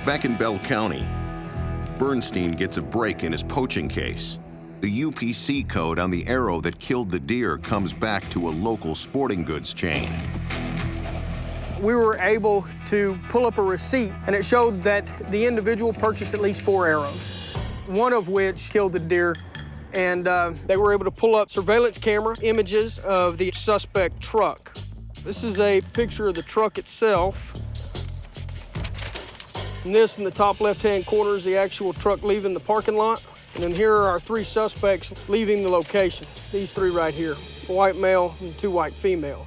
Back in Bell County, Bernstein gets a break in his poaching case. The UPC code on the arrow that killed the deer comes back to a local sporting goods chain. We were able to pull up a receipt, and it showed that the individual purchased at least 4 arrows, one of which killed the deer. And they were able to pull up surveillance camera images of the suspect truck. This is a picture of the truck itself. And this in the top left-hand corner is the actual truck leaving the parking lot. And then here are our 3 suspects leaving the location. These 3 right here, a white male and 2 white females.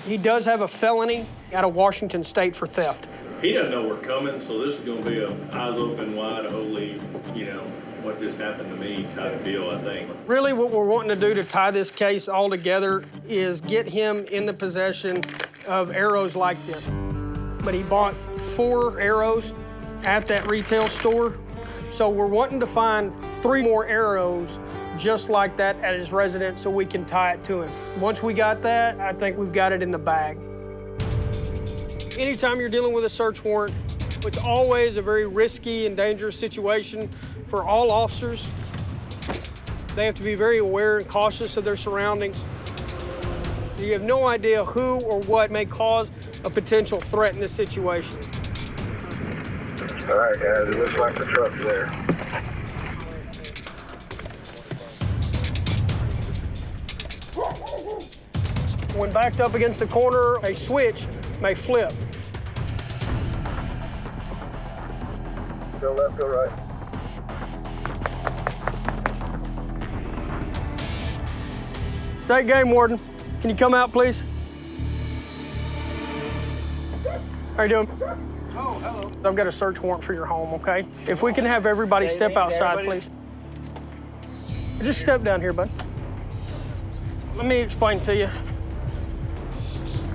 He does have a felony out of Washington State for theft. He doesn't know we're coming, so this is gonna be a eyes open wide, holy, what just happened to me kind of deal, I think. Really what we're wanting to do to tie this case all together is get him in the possession of arrows like this. But he bought 4 arrows at that retail store. So we're wanting to find 3 more arrows just like that at his residence so we can tie it to him. Once we got that, I think we've got it in the bag. Anytime you're dealing with a search warrant, it's always a very risky and dangerous situation for all officers. They have to be very aware and cautious of their surroundings. You have no idea who or what may cause a potential threat in this situation. All right, guys, it looks like the truck's there. When backed up against the corner, a switch may flip. Go left, go right. State Game Warden, can you come out, please? How you doing? Oh, hello. I've got a search warrant for your home, okay? If we can have everybody step outside, please. Just step down here, bud. Let me explain to you.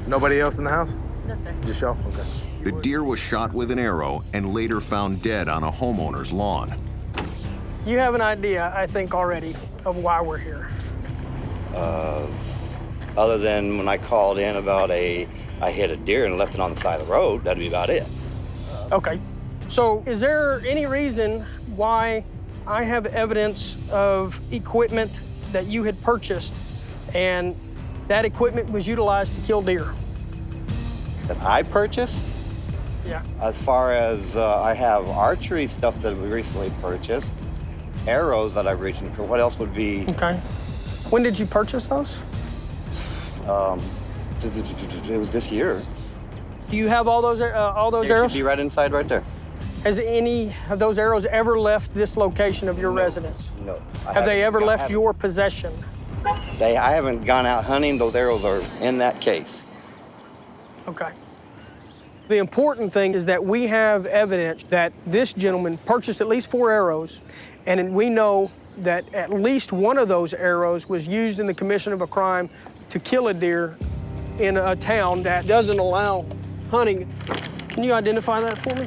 Nobody else in the house? No, sir. Just y'all? Okay. The deer was shot with an arrow and later found dead on a homeowner's lawn. You have an idea, I think, already of why we're here. Other than when I called in about I hit a deer and left it on the side of the road, that'd be about it. Okay. So is there any reason why I have evidence of equipment that you had purchased and that equipment was utilized to kill deer? That I purchased? Yeah. As far as I have archery stuff that we recently purchased, arrows that I've recently purchased. What else would be? Okay. When did you purchase those? It was this year. Do you have all those They arrows? should be right inside right there. Has any of those arrows ever left this location of your residence? No. Have they ever left your possession? I haven't gone out hunting. Those arrows are in that case. Okay. The important thing is that we have evidence that this gentleman purchased at least 4 arrows, and we know that at least one of those arrows was used in the commission of a crime to kill a deer in a town that doesn't allow hunting. Can you identify that for me?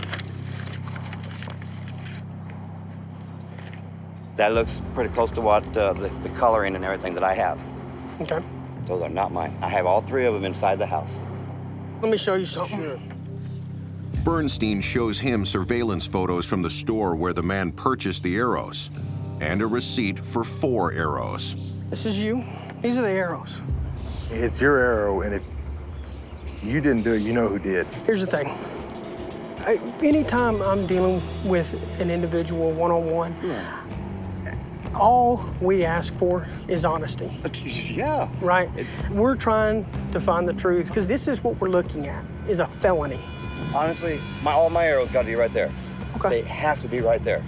That looks pretty close to what the coloring and everything that I have. Okay. Those are not mine. I have all 3 of them inside the house. Let me show you something. Sure. Bernstein shows him surveillance photos from the store where the man purchased the arrows and a receipt for 4 arrows. This is you. These are the arrows. It's your arrow, and if you didn't do it, you know who did. Here's the thing. Anytime I'm dealing with an individual one-on-one, all we ask for is honesty. Yeah. Right? We're trying to find the truth, because this is what we're looking at, is a felony. Honestly, all my arrows got to be right there. Okay. They have to be right there.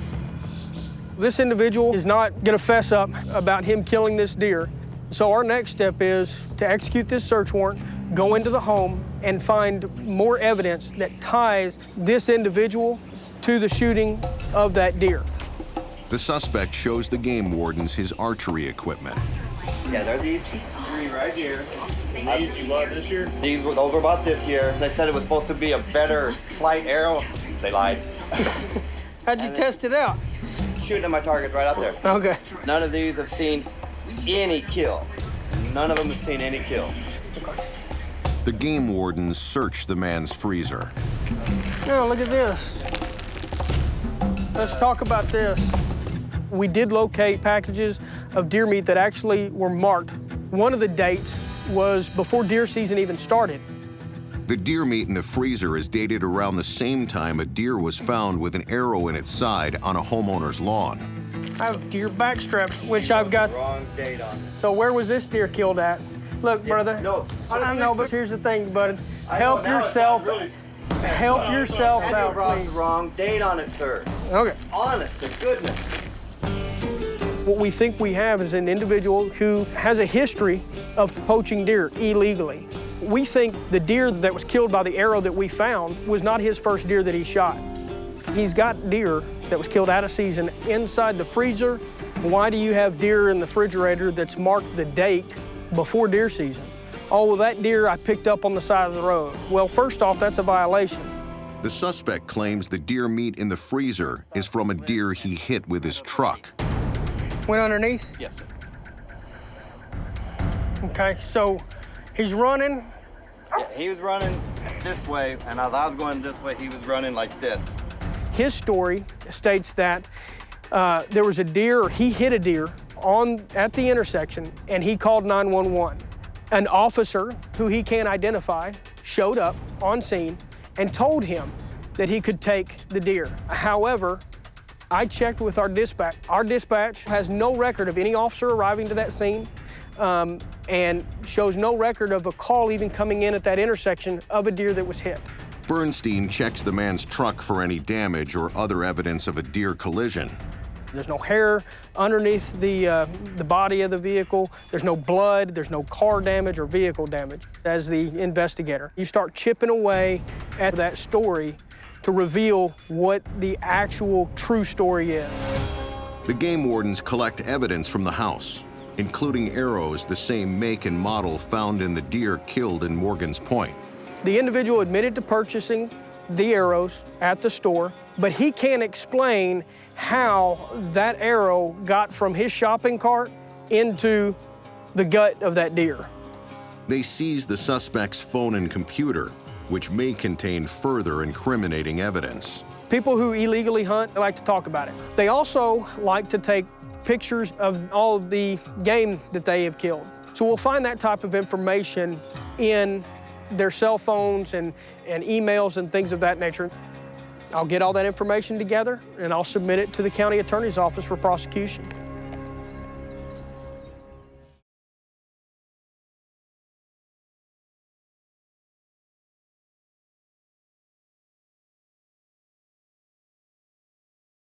This individual is not gonna fess up about him killing this deer. So our next step is to execute this search warrant, go into the home, and find more evidence that ties this individual to the shooting of that deer. The suspect shows the game wardens his archery equipment. Yeah, they're these 3 right here. And these you bought this year? Those were bought this year. They said it was supposed to be a better flight arrow. They lied. How'd you test it out? Shooting at my target right out there. Okay. None of these have seen any kill. None of them have seen any kill. The game wardens search the man's freezer. Oh, look at this. Let's talk about this. We did locate packages of deer meat that actually were marked. One of the dates was before deer season even started. The deer meat in the freezer is dated around the same time a deer was found with an arrow in its side on a homeowner's lawn. I have deer backstraps, which I've got. Wrong date on it. So where was this deer killed at? Look, brother. no, I know, but here's the thing, bud. I Help know, now it yourself. sounds really- Help yourself And out, you brought please. the wrong date on it, sir. Okay. Honest to goodness. What we think we have is an individual who has a history of poaching deer illegally. We think the deer that was killed by the arrow that we found was not his first deer that he shot. He's got deer that was killed out of season inside the freezer. Why do you have deer in the refrigerator that's marked the date before deer season? Oh, well, that deer I picked up on the side of the road. Well, first off, that's a violation. The suspect claims the deer meat in the freezer is from a deer he hit with his truck. Went underneath? Yes, sir. Okay, so he's running. Yeah, he was running this way, and as I was going this way, he was running like this. His story states that there was a deer, or he hit a deer at the intersection, and he called 911. An officer who he can't identify showed up on scene and told him that he could take the deer. However, I checked with our dispatch. Our dispatch has no record of any officer arriving to that scene and shows no record of a call even coming in at that intersection of a deer that was hit. Bernstein checks the man's truck for any damage or other evidence of a deer collision. There's no hair underneath the body of the vehicle. There's no blood. There's no car damage or vehicle damage. As the investigator, you start chipping away at that story to reveal what the actual true story is. The game wardens collect evidence from the house, including arrows the same make and model found in the deer killed in Morgan's Point. The individual admitted to purchasing the arrows at the store, but he can't explain how that arrow got from his shopping cart into the gut of that deer. They seize the suspect's phone and computer, which may contain further incriminating evidence. People who illegally hunt, they like to talk about it. They also like to take pictures of all of the game that they have killed. So we'll find that type of information in their cell phones and emails and things of that nature. I'll get all that information together and I'll submit it to the county attorney's office for prosecution.